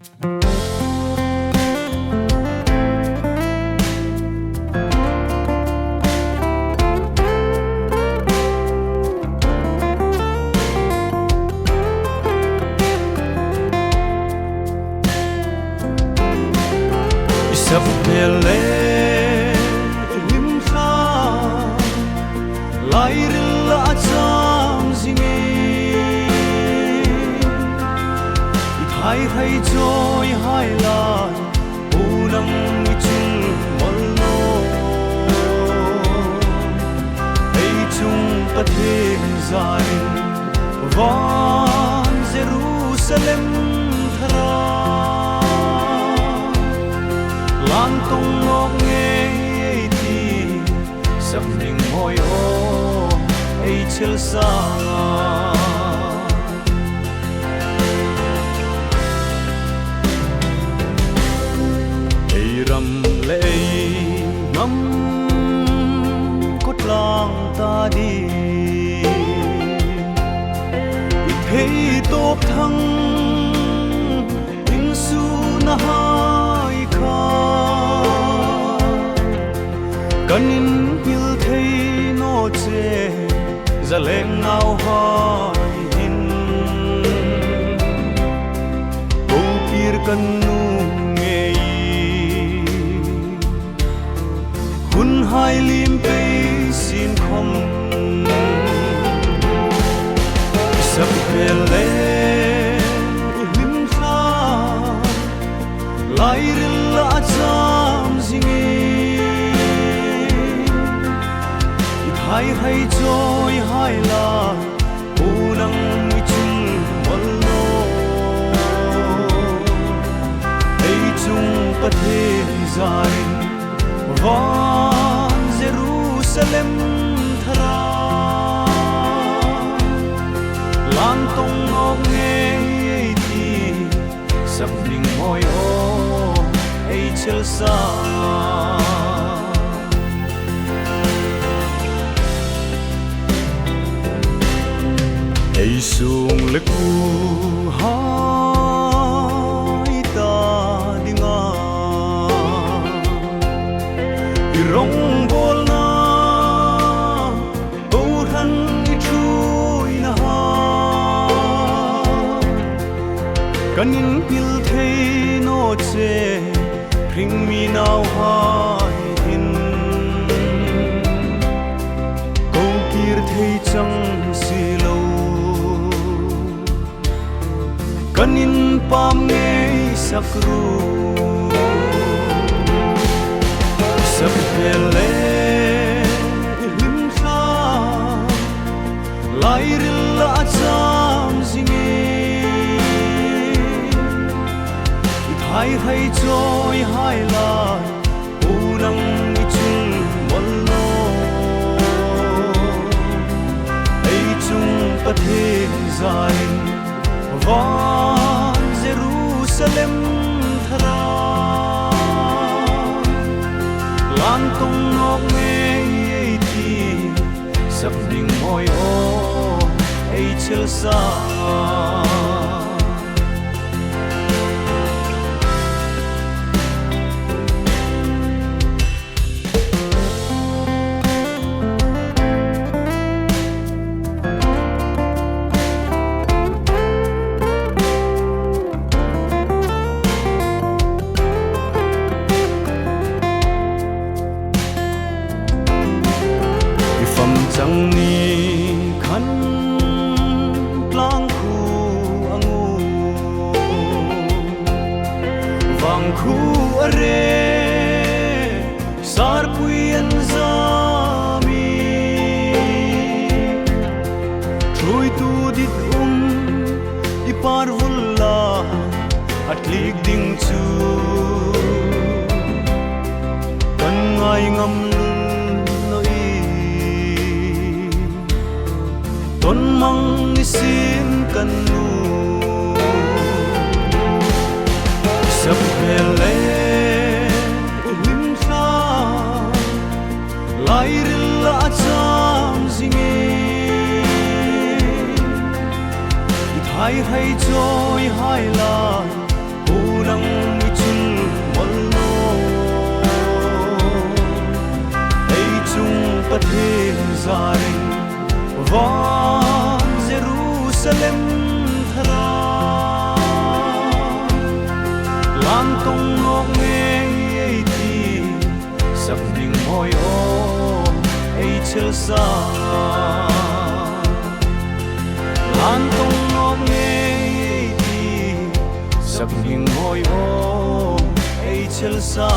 sắp về lên lim pha lại rừng lạ chăm gì nghe thay thay trôi hai lại u nắng chung mòn nô ấy chung ta thêm dài van Jerusalem lan tung ngọc nghe thì sắp đình môi ô ấy chel xa ấy rầm lệ ngắm cốt lang ta đi thấy tốt thăng in su na hai kanin hil thei no che zaleng nau hai hin ko pir kan nu ngei hun hai lim pe sin khom sab pele lim pha lai la cham zingi hai hai trôi hai la u nắng chung mòn nô ấy chung ta thêm dài van Jerusalem thara lan tông ngọc nghe thì sắp đình môi ô ấy chel xa ấy sung lệ cu hai ta đi ngã rong bol na ô thân chui na kanin pil thei no che bring me now hai hin câu kir thei chang si lo kanin pam nghe sakru sab pele lim pha lai la cham zinge hai hai trôi hai la u nắng chung mòn nô ấy chung ta thêm dài van Jerusalem thara lan tung ngọc nghe thì sắp đình môi ô ấy chel xa chẳng ni khăn lang khu angu vang khu are sar puyen zami troi tu dit iparvulla atlik ding chu kan ngai ngam ton mang isin kanu sab pele lim pha lai la cham zinge hai hai trôi hai la u lang ichul molno ei chung pathe zaring va Jerusalem thara lam tong ngok nge ei ti sap ning moi o ei chel sa lam tong ngok nge ei ti sap ning moi o ei chel sa